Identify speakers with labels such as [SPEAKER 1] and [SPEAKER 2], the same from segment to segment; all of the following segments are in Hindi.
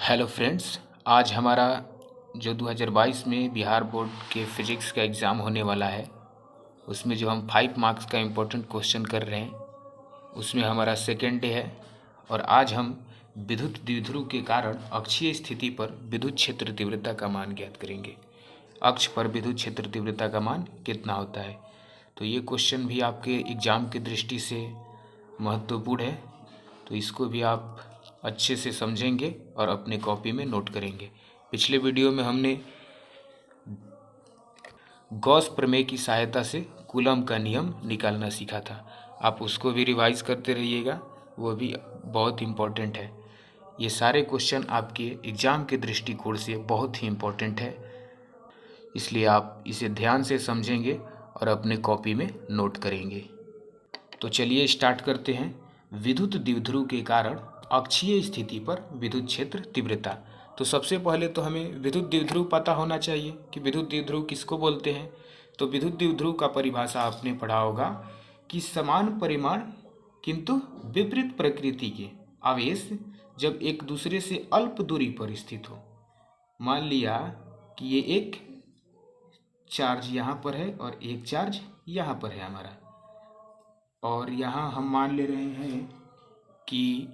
[SPEAKER 1] हेलो फ्रेंड्स, आज हमारा जो 2022 में बिहार बोर्ड के फिजिक्स का एग्ज़ाम होने वाला है, उसमें जो हम 5 मार्क्स का इम्पोर्टेंट क्वेश्चन कर रहे हैं, उसमें हमारा सेकेंड डे है। और आज हम विद्युत द्विध्रुव के कारण अक्षीय स्थिति पर विद्युत क्षेत्र तीव्रता का मान ज्ञात करेंगे। अक्ष पर विद्युत क्षेत्र तीव्रता का मान कितना होता है। तो ये क्वेश्चन भी आपके एग्ज़ाम की दृष्टि से महत्वपूर्ण है, तो इसको भी आप अच्छे से समझेंगे और अपने कॉपी में नोट करेंगे। पिछले वीडियो में हमने गॉस प्रमेय की सहायता से कूलम का नियम निकालना सीखा था। आप उसको भी रिवाइज करते रहिएगा, वो भी बहुत इम्पोर्टेंट है। ये सारे क्वेश्चन आपके एग्ज़ाम के दृष्टिकोण से बहुत ही इम्पोर्टेंट है, इसलिए आप इसे ध्यान से समझेंगे और अपने कॉपी में नोट करेंगे। तो चलिए स्टार्ट करते हैं। विद्युत द्विध्रुव के कारण अक्षीय स्थिति पर विद्युत क्षेत्र तीव्रता। तो सबसे पहले तो हमें विद्युत द्विध्रुव पता होना चाहिए कि विद्युत द्विध्रुव किसको बोलते हैं। तो विद्युत द्विध्रुव का परिभाषा आपने पढ़ा होगा कि समान परिमाण किंतु विपरीत प्रकृति के आवेश जब एक दूसरे से अल्प दूरी पर स्थित हो। मान लिया कि ये एक चार्ज यहाँ पर है और एक चार्ज यहाँ पर है हमारा, और यहाँ हम मान ले रहे हैं कि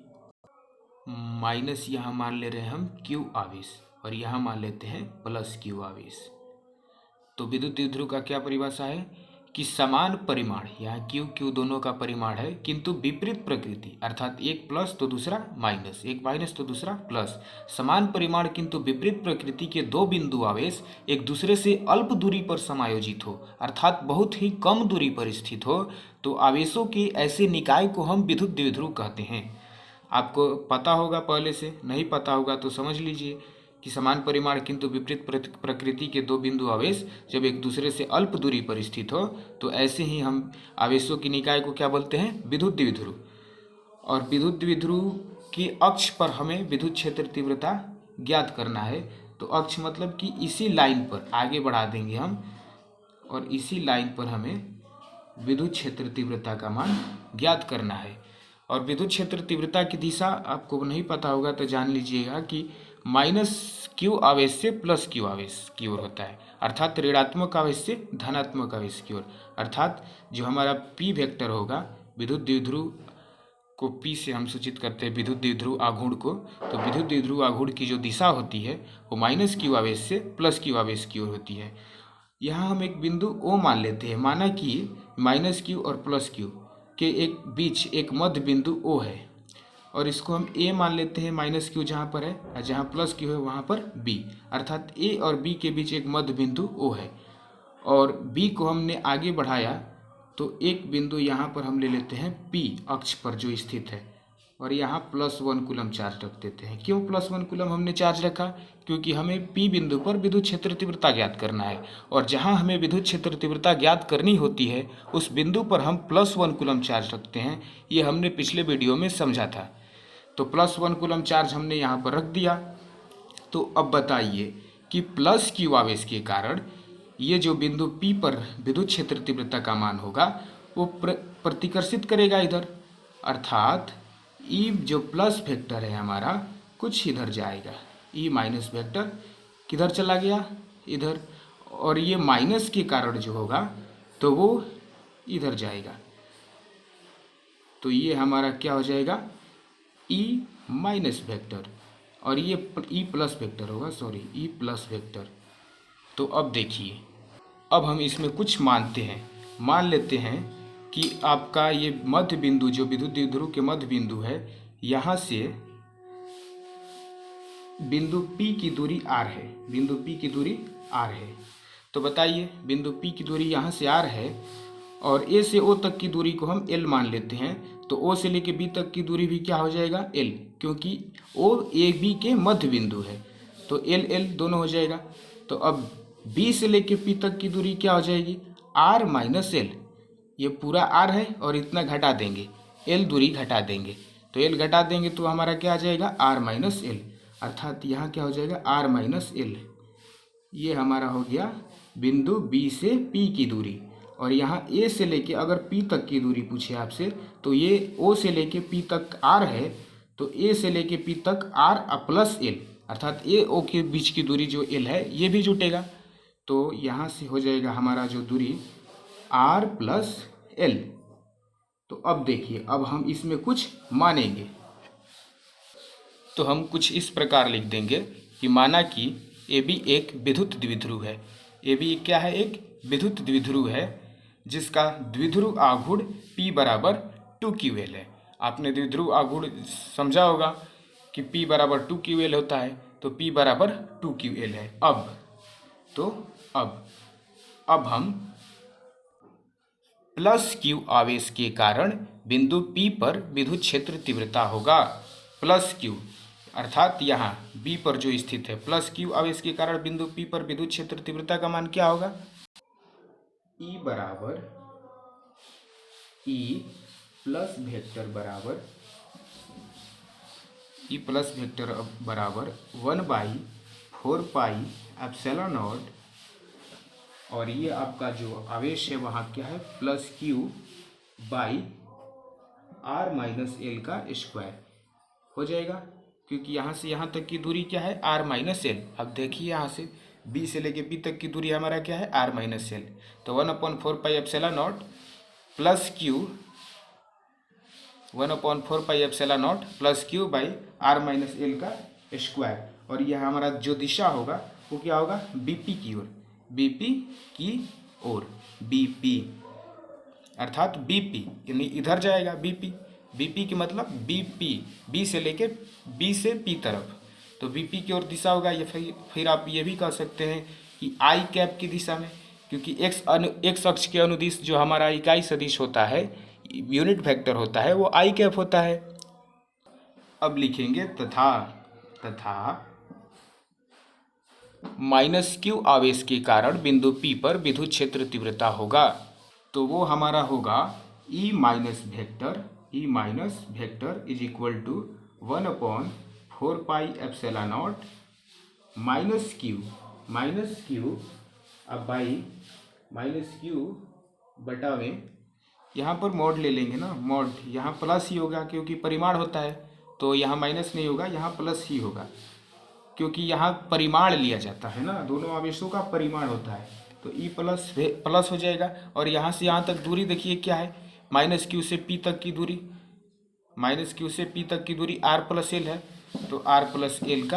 [SPEAKER 1] माइनस, यहाँ मान ले रहे हैं हम क्यू आवेश और यहाँ मान लेते हैं प्लस क्यू आवेश। तो विद्युत द्विध्रुव का क्या परिभाषा है कि समान परिमाण, यहाँ क्यू क्यू दोनों का परिमाण है, किंतु विपरीत प्रकृति, अर्थात एक प्लस तो दूसरा माइनस, एक माइनस तो दूसरा प्लस। समान परिमाण किंतु विपरीत प्रकृति के दो बिंदु आवेश एक दूसरे से अल्प दूरी पर समायोजित हो, अर्थात बहुत ही कम दूरी पर स्थित हो, तो आवेशों के ऐसे निकाय को हम विद्युत द्विध्रुव कहते हैं। आपको पता होगा, पहले से नहीं पता होगा तो समझ लीजिए कि समान परिमाण किंतु विपरीत प्रकृति के दो बिंदु आवेश जब एक दूसरे से अल्प दूरी पर स्थित हो, तो ऐसे ही हम आवेशों की निकाय को क्या बोलते हैं, विद्युत द्विध्रुव। और विद्युत द्विध्रुव के अक्ष पर हमें विद्युत क्षेत्र तीव्रता ज्ञात करना है। तो अक्ष मतलब कि इसी लाइन पर आगे बढ़ा देंगे हम, और इसी लाइन पर हमें विद्युत क्षेत्र तीव्रता का मान ज्ञात करना है। और विद्युत क्षेत्र तीव्रता की दिशा आपको नहीं पता होगा तो जान लीजिएगा कि माइनस क्यू आवेश से प्लस क्यू आवेश की ओर होता है, अर्थात ऋणात्मक आवेश से धनात्मक आवेश की ओर। अर्थात जो हमारा पी वेक्टर होगा, विद्युत द्विध्रुव को पी से हम सूचित करते हैं, विद्युत द्विध्रुव आघूर्ण को। तो विद्युत द्विध्रुव आघूर्ण की जो दिशा होती है वो माइनस क्यू आवेश से प्लस क्यू आवेश की ओर होती है। यहाँ हम एक बिंदु ओ मान लेते हैं। माना कि माइनस क्यू और प्लस क्यू के एक बीच एक मध्य बिंदु ओ है, और इसको हम ए मान लेते हैं, माइनस क्यू जहाँ पर है और जहाँ प्लस क्यू है वहाँ पर बी, अर्थात ए और बी के बीच एक मध्य बिंदु ओ है। और बी को हमने आगे बढ़ाया तो एक बिंदु यहाँ पर हम ले लेते हैं पी अक्ष पर जो स्थित है, और यहाँ +1 कूलम चार्ज रख देते हैं। क्यों +1 कूलम हमने चार्ज रखा, क्योंकि हमें पी बिंदु पर विद्युत क्षेत्र तीव्रता ज्ञात करना है, और जहाँ हमें विद्युत क्षेत्र तीव्रता ज्ञात करनी होती है उस बिंदु पर हम +1 कूलम चार्ज रखते हैं। ये हमने पिछले वीडियो में समझा था। तो +1 कूलम चार्ज हमने यहाँ पर रख दिया। तो अब बताइए कि प्लस क्यू आवेश के कारण ये जो बिंदु P पर विद्युत क्षेत्र तीव्रता का मान होगा वो प्रतिकर्षित करेगा इधर, अर्थात E जो प्लस वेक्टर है हमारा कुछ इधर जाएगा, E माइनस वेक्टर किधर चला गया, इधर, और ये माइनस के कारण जो होगा तो वो इधर जाएगा। तो ये हमारा क्या हो जाएगा, E माइनस वेक्टर, और ये E प्लस वेक्टर होगा, सॉरी E प्लस वेक्टर। तो अब देखिए, अब हम इसमें कुछ मानते हैं। मान लेते हैं कि आपका ये मध्य बिंदु जो विद्युत द्विध्रुव के मध्य बिंदु है, यहाँ से बिंदु P की दूरी r है, बिंदु P की दूरी r है। तो बताइए, बिंदु P की दूरी यहाँ से r है और A से O तक की दूरी को हम L मान लेते हैं। तो O से लेके B तक की दूरी भी क्या हो जाएगा, L, क्योंकि O A B के मध्य बिंदु है, तो L L दोनों हो जाएगा। तो अब B से लेके P तक की दूरी क्या हो जाएगी, R माइनस L। ये पूरा R है और इतना घटा देंगे, L दूरी घटा देंगे, तो L घटा देंगे तो हमारा क्या आ जाएगा, R माइनस L, अर्थात यहाँ क्या हो जाएगा, R माइनस L। ये हमारा हो गया बिंदु B से P की दूरी। और यहाँ A से लेके अगर P तक की दूरी पूछे आपसे, तो ये O से लेके P तक R है, तो A से लेके P तक R प्लस L, अर्थात ए ओ के बीच की दूरी जो एल है ये भी जुटेगा। तो यहाँ से हो जाएगा हमारा जो दूरी आर प्लस एल। तो अब देखिए, अब हम इसमें कुछ मानेंगे। तो हम कुछ इस प्रकार लिख देंगे कि माना कि ए बी एक विद्युत द्विध्रुव है। ए बी क्या है? एक विद्युत द्विध्रुव है जिसका द्विध्रुव आघूर्ण P बराबर 2QL है। आपने द्विध्रुव आघूर्ण समझा होगा कि P बराबर 2QL होता है, तो P बराबर 2QL है। अब हम प्लस Q आवेश के कारण बिंदु P पर विद्युत क्षेत्र तीव्रता होगा। प्लस Q अर्थात यहाँ B पर जो स्थित है, प्लस Q आवेश के कारण बिंदु P पर विद्युत क्षेत्र तीव्रता का मान क्या होगा? E बराबर E प्लस वेक्टर बराबर 1/4πε0। और ये आपका जो आवेश है वहाँ क्या है? Plus Q by R minus L का स्क्वायर हो जाएगा, क्योंकि यहाँ से यहाँ तक की दूरी क्या है? R minus L. अब देखिए यहाँ से B से लेके P तक की दूरी हमारा क्या है? R minus L. तो 1/4πε0 plus Q 1/4πε0 plus Q by R minus L का स्क्वायर। और यह हमारा जो दिशा होगा वो क्या होगा? BP की ओर। BP की ओर, BP अर्थात BP यानी इधर जाएगा BP। BP की मतलब BP, B से लेके B से P तरफ, तो BP की ओर दिशा होगा। ये फिर आप ये भी कह सकते हैं कि I कैप की दिशा में, क्योंकि x अक्ष के अनुदिश जो हमारा इकाई सदिश होता है, यूनिट वेक्टर होता है, वो I कैप होता है। अब लिखेंगे तथा माइनस Q आवेश के कारण बिंदु P पर विद्युत क्षेत्र तीव्रता होगा। तो वो हमारा होगा E minus vector is equal to 1/4πε0 minus Q अब बाई माइनस Q बटा में, यहाँ पर मॉड ले लेंगे ना, मॉड यहाँ प्लस ही होगा क्योंकि परिमाण होता है, तो यहाँ माइनस नहीं होगा, यहाँ प्लस ही होगा क्योंकि यहाँ परिमाण लिया जाता है ना, दोनों आवेशों का परिमाण होता है। तो E प्लस हो जाएगा। और यहाँ से यहाँ तक दूरी देखिए क्या है? माइनस Q से P तक की दूरी, R प्लस एल है, तो R प्लस एल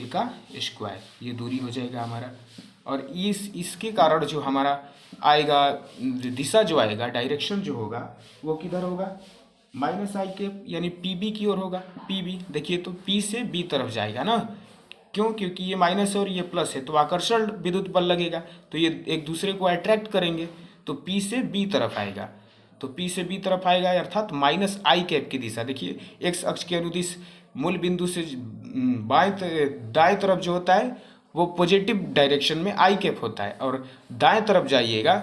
[SPEAKER 1] का स्क्वायर, ये दूरी हो जाएगा हमारा। और इसके कारण जो हमारा आएगा दिशा जो आएगा, डायरेक्शन जो होगा वो किधर होगा? माइनस I कैप यानी PB की ओर होगा। PB देखिए तो P से B तरफ जाएगा ना, क्यों? क्योंकि ये माइनस है और ये प्लस है, तो आकर्षण विद्युत बल लगेगा, तो ये एक दूसरे को अट्रैक्ट करेंगे, तो P से B तरफ आएगा। तो P से B तरफ आएगा अर्थात माइनस I कैप की दिशा। देखिए x अक्ष के अनुदिश मूल बिंदु से दाएं तरफ जो होता है वो पॉजिटिव डायरेक्शन में I कैप होता है, और दाएं तरफ जाइएगा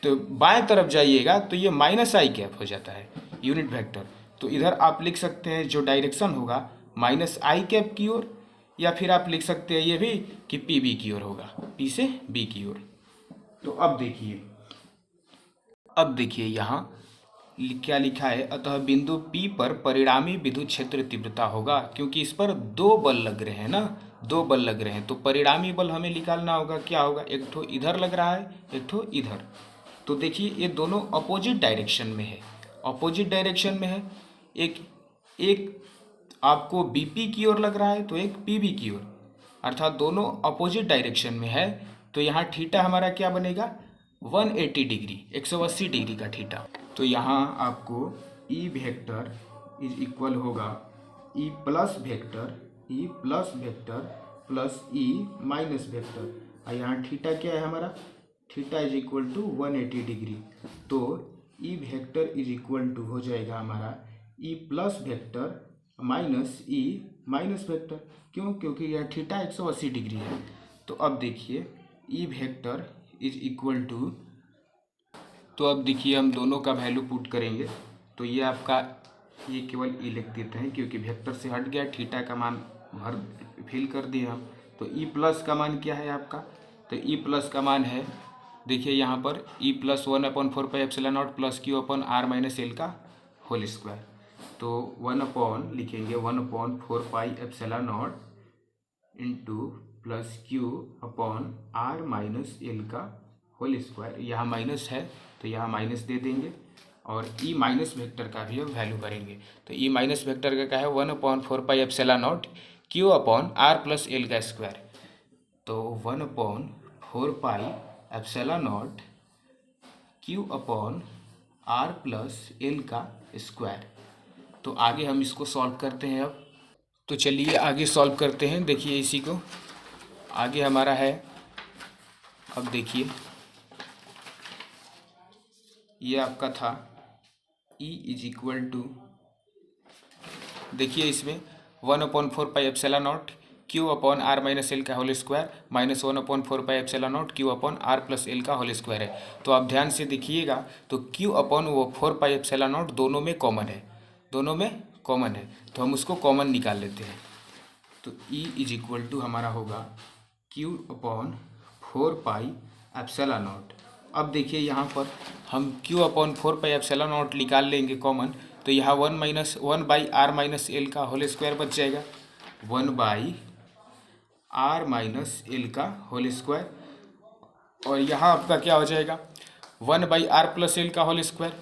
[SPEAKER 1] तो बाएं तरफ जाइएगा तो ये माइनस I कैप हो जाता है, यूनिट वेक्टर। तो इधर आप लिख सकते हैं जो डायरेक्शन होगा माइनस I कैप की ओर, या फिर आप लिख सकते हैं ये भी कि PB की ओर होगा, P से B की ओर। तो अब देखिए यहाँ क्या लिखा है? अतः बिंदु P पर परिणामी विद्युत क्षेत्र तीव्रता होगा, क्योंकि इस पर दो बल लग रहे हैं ना, तो परिणामी बल हमें निकालना होगा। क्या होगा? एक ठो इधर लग रहा है, एक ठो इधर। तो देखिए ये दोनों अपोजिट डायरेक्शन में है, एक आपको BP की ओर लग रहा है तो एक PB की ओर, अर्थात दोनों अपोजिट डायरेक्शन में है। तो यहाँ थीटा हमारा क्या बनेगा? 180 डिग्री, 180 डिग्री का थीटा। तो यहाँ आपको E वेक्टर इज इक्वल होगा E plus vector plus E minus vector, और यहाँ थीटा क्या है हमारा? Theta is equal to 180 degree. तो E vector is equal to हो जाएगा हमारा E plus vector minus E minus vector. क्यों? क्योंकि यह थीटा 180 डिग्री है। तो अब देखिए E vector is equal to, तो अब देखिए हम दोनों का वैल्यू पुट करेंगे, तो ये आपका ये केवल E लिख देते हैं क्योंकि वेक्टर से हट गया, थीटा का मान फिल कर दिए हम। तो E प्लस का मान क्या है आपका? तो E प्लस का मान है, देखिए यहाँ पर E प्लस 1/4πε0 प्लस Q अपन R माइनस एल का होल स्क्वायर। तो 1 लिखेंगे 1/4πε0 into plus Q upon R minus L का होल स्क्वायर। यहाँ माइनस है तो यहाँ माइनस दे देंगे और ई माइनस वेक्टर का भी हम वैल्यू करेंगे। तो ई माइनस वेक्टर का क्या है 1/4πε0 Q upon R plus L का स्क्वायर। तो 1/4πε0 Q upon R plus L का स्क्वायर। तो आगे हम इसको सॉल्व करते हैं अब। तो चलिए आगे सॉल्व करते हैं। देखिए इसी को आगे हमारा है, अब देखिए ये आपका था E इज इक्वल टू, देखिए इसमें 1/4πε0 Q upon R minus L का whole square minus 1/4πε0 Q upon R plus L का होल स्क्वायर है। तो आप ध्यान से देखिएगा तो क्यू अपॉन वो 4πε0 दोनों में कॉमन है, दोनों में कॉमन है, तो हम उसको कॉमन निकाल लेते हैं। तो E इज इक्वल टू हमारा होगा क्यू अपॉन 4πε0। अब देखिए यहाँ पर हम q अपॉन 4πε0 निकाल लेंगे कॉमन, तो यहाँ 1/r माइनस एल का होल स्क्वायर बच जाएगा, 1/r माइनस एल का होल स्क्वायर। और यहाँ आपका क्या हो जाएगा 1/r प्लस एल का whole square,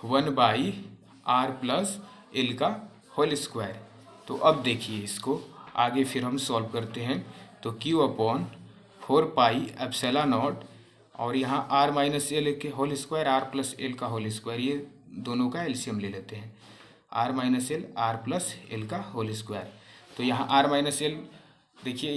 [SPEAKER 1] 1/r plus L का होल स्क्वायर। तो अब देखिए इसको आगे फिर हम सॉल्व करते हैं। तो q अपॉन 4πε0 और यहाँ r माइनस एल के whole square R plus L का होल स्क्वायर, ये दोनों का एलसीएम ले लेते हैं, r minus L R plus L का होल स्क्वायर। तो यहाँ r माइनस एल देखिए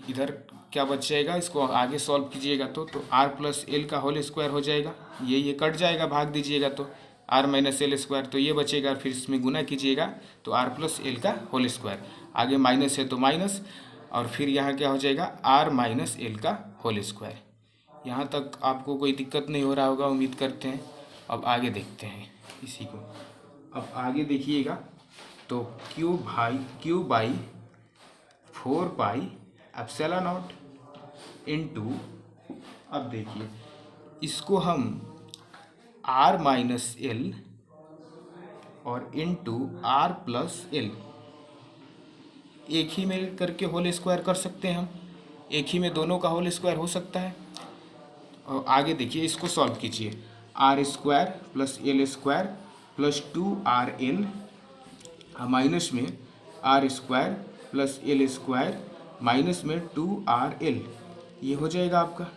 [SPEAKER 1] इधर क्या बच जाएगा, इसको आगे सॉल्व कीजिएगा तो r प्लस एल का होल स्क्वायर हो जाएगा, ये कट जाएगा, भाग दीजिएगा तो r माइनस एल स्क्वायर, तो ये बचेगा, फिर इसमें गुना कीजिएगा तो r प्लस एल का होल स्क्वायर, आगे माइनस है तो माइनस, और फिर यहाँ क्या हो जाएगा r माइनस एल का होल स्क्वायर। यहाँ तक आपको कोई दिक्कत नहीं हो रहा होगा उम्मीद करते हैं। अब आगे देखते हैं इसी को। अब आगे देखिएगा तो क्यू बाई 4πε0 इंटू, अब देखिए इसको हम r माइनस एल और इंटू आर प्लस एल एक ही में करके होल स्क्वायर कर सकते हैं हम, एक ही में दोनों का होल स्क्वायर हो सकता है। और आगे देखिए इसको सॉल्व कीजिए, R square plus L square plus 2rl minus में R square plus L square minus में 2rl, ये हो जाएगा आपका।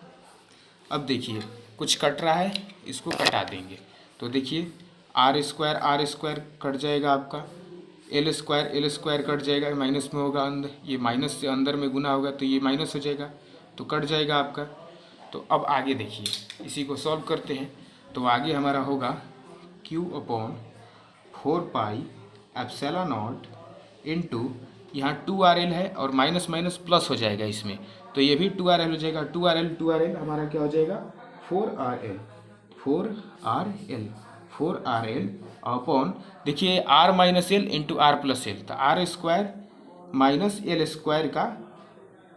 [SPEAKER 1] अब देखिए कुछ कट रहा है, इसको कटा देंगे तो देखिए आर स्क्वायर कट जाएगा आपका, एल स्क्वायर कट जाएगा, माइनस में होगा अंदर, ये माइनस से अंदर में गुना होगा तो ये माइनस हो जाएगा, तो कट जाएगा आपका। तो अब आगे देखिए इसी को सॉल्व करते हैं। तो आगे हमारा होगा q अपॉन 4πε0 इंटू, यहाँ 2rl है और माइनस माइनस प्लस हो जाएगा इसमें, तो ये भी 2rl हो जाएगा, 2rl हमारा क्या हो जाएगा 4rl अपॉन, देखिए r minus L into R plus L, तो R square minus L square का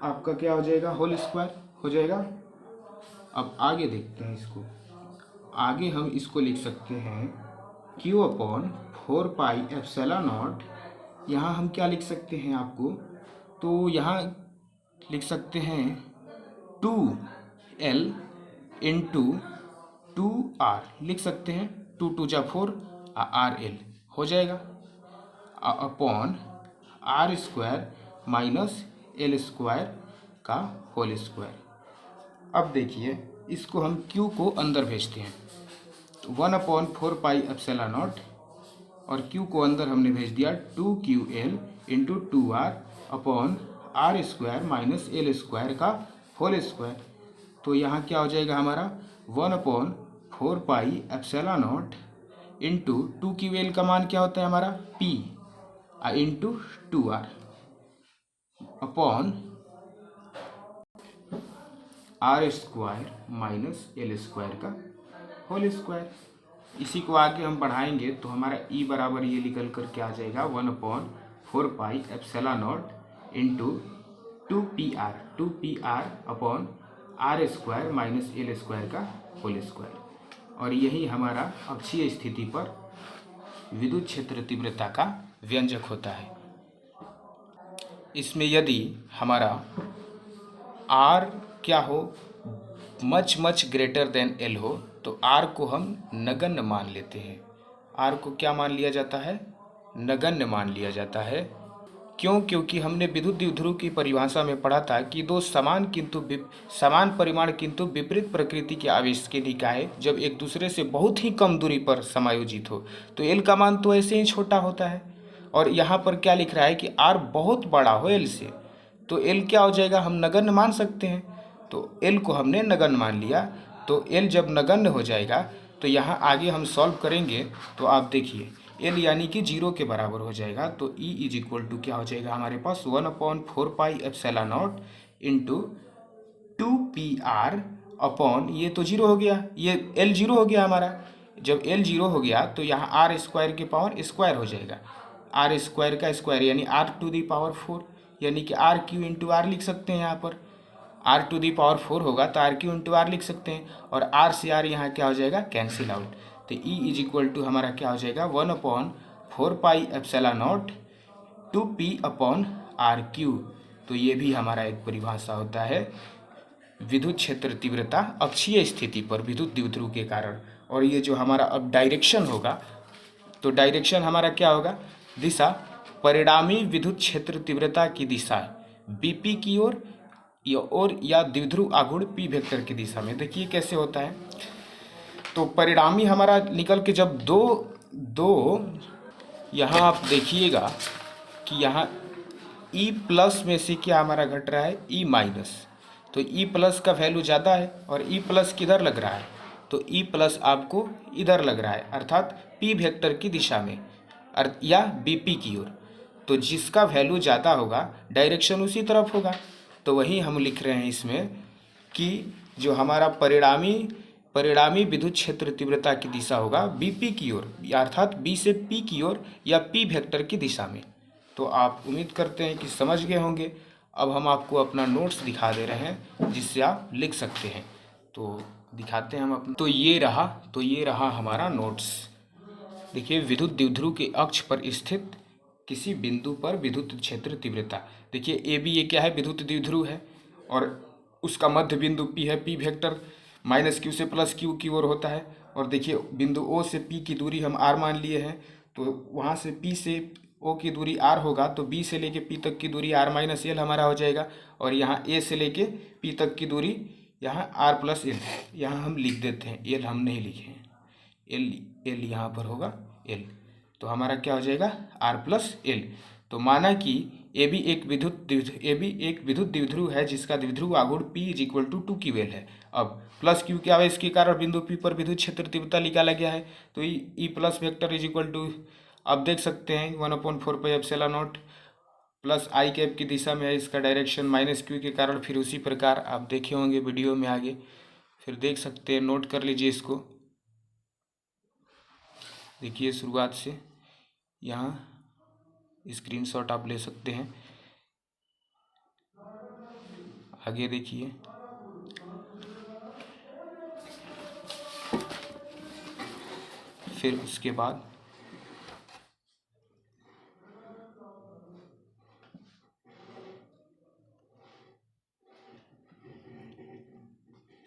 [SPEAKER 1] आपका क्या हो जाएगा होल स्क्वायर हो जाएगा। अब आगे देखते हैं इसको, आगे हम इसको लिख सकते हैं q अपॉन 4πε0, यहाँ हम क्या लिख सकते हैं आपको, तो यहाँ लिख सकते हैं 2l इंटू 2r लिख सकते हैं, 2 2 जा 4 rl हो जाएगा, upon R square minus L square का होल स्क्वायर। अब देखिए इसको हम q को अंदर भेजते हैं, तो 1/4πε0 और q को अंदर हमने भेज दिया 2ql into 2r upon R square minus L square का होल स्क्वायर। तो यहाँ क्या हो जाएगा हमारा 1/4πε0 इंटू 2ql का मान क्या होता है हमारा p into 2r upon R square minus L square का होल स्क्वायर। इसी को आगे हम बढ़ाएंगे तो हमारा e बराबर ये निकल कर क्या आ जाएगा 1/4πε0 into 2pr upon R square minus L square का होल स्क्वायर। और यही हमारा अक्षीय स्थिति पर विद्युत क्षेत्र तीव्रता का व्यंजक होता है। इसमें यदि हमारा R क्या हो, मच ग्रेटर देन L हो, तो R को हम नगण्य मान लेते हैं। R को क्या मान लिया जाता है? नगण्य मान लिया जाता है। क्यों? क्योंकि हमने विद्युत द्विध्रुव की परिभाषा में पढ़ा था कि दो समान परिमाण किंतु विपरीत प्रकृति के आवेश के निकाय जब एक दूसरे से बहुत ही कम दूरी पर समायोजित हो तो L का मान तो ऐसे ही छोटा होता है। और यहाँ पर क्या लिख रहा है कि R बहुत बड़ा हो L से, तो L क्या हो जाएगा, हम नगण्य मान सकते हैं। तो L को हमने नगण्य मान लिया, तो L जब नगण्य हो जाएगा तो यहाँ आगे हम सॉल्व करेंगे तो आप देखिए L यानी कि 0 के बराबर हो जाएगा। तो E इज इक्वल टू क्या हो जाएगा हमारे पास 1/4πε0 इंटू 2PR अपॉन, ये तो 0 हो गया, ये L 0 हो गया हमारा। जब L 0 हो गया तो यहाँ R स्क्वायर की पावर स्क्वायर हो जाएगा, R स्क्वायर का स्क्वायर यानी R⁴ यानी कि RQ इंटू R लिख सकते हैं। यहाँ पर R⁴ होगा तो RQ इंटू R लिख सकते हैं, और R से R यहाँ क्या हो जाएगा, कैंसिल आउट। तो E इज इक्वल टू हमारा क्या हो जाएगा 1/4πε0 2P/RQ। तो ये भी हमारा एक परिभाषा होता है विद्युत क्षेत्र तीव्रता अक्षीय स्थिति पर विद्युत द्विध्रुव के कारण। और ये जो हमारा अब डायरेक्शन होगा, तो डायरेक्शन हमारा क्या होगा, दिशा, परिणामी विद्युत क्षेत्र तीव्रता की दिशा BP की ओर या द्विध्रुव आघूर्ण P वेक्टर की दिशा में। देखिए कैसे होता है, तो परिणामी हमारा निकल के जब दो यहाँ आप देखिएगा कि यहाँ E+ में से क्या हमारा घट रहा है, E-। तो E+ का वैल्यू ज़्यादा है और E+ किधर लग रहा है, तो E+ आपको इधर लग रहा है, अर्थात P वेक्टर की दिशा में या BP की ओर। तो जिसका वैल्यू ज़्यादा होगा डायरेक्शन उसी तरफ होगा। तो वही हम लिख रहे हैं इसमें कि जो हमारा परिणामी विद्युत क्षेत्र तीव्रता की दिशा होगा BP की ओर, अर्थात B से P की ओर या P वेक्टर की दिशा में। तो आप उम्मीद करते हैं कि समझ गए होंगे। अब हम आपको अपना नोट्स दिखा दे रहे हैं जिससे आप लिख सकते हैं। तो दिखाते हैं हम अपना, तो ये रहा हमारा नोट्स। देखिए, विद्युत द्विध्रुव के अक्ष पर स्थित किसी बिंदु पर विद्युत क्षेत्र तीव्रता। देखिए AB ये क्या है, विद्युत द्विध्रुव है और उसका मध्य बिंदु P है। P वेक्टर -Q से +Q की ओर होता है। और देखिए बिंदु O से P की दूरी हम R मान लिए हैं, तो वहाँ से P से O की दूरी R होगा, तो B से लेके P तक की दूरी R-L हमारा हो जाएगा। और यहाँ A से लेके P तक की दूरी यहाँ R+L, यहाँ हम लिख देते हैं, L हम नहीं लिखे हैं, L यहाँ पर होगा L। तो हमारा क्या हो जाएगा R+L। तो माना कि AB एक विद्युत द्विध्रुव है जिसका द्विध्रुव आघूर्ण P = 2QL है। अब +Q के आवेश के कारण बिंदु P पर विद्युत क्षेत्र तीव्रता निकाला गया है। तो E+ वेक्टर = आप देख सकते हैं 1/4πε0 प्लस I कैप की दिशा में है, इसका डायरेक्शन -Q के कारण। फिर उसी प्रकार आप देखे होंगे वीडियो में आगे, फिर देख सकते हैं, नोट कर लीजिए इसको। देखिए शुरुआत से यहाँ स्क्रीनशॉट आप ले सकते हैं। आगे देखिए, फिर उसके बाद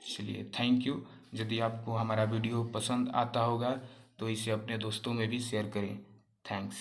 [SPEAKER 1] चलिए, थैंक यू। यदि आपको हमारा वीडियो पसंद आता होगा तो इसे अपने दोस्तों में भी शेयर करें। थैंक्स।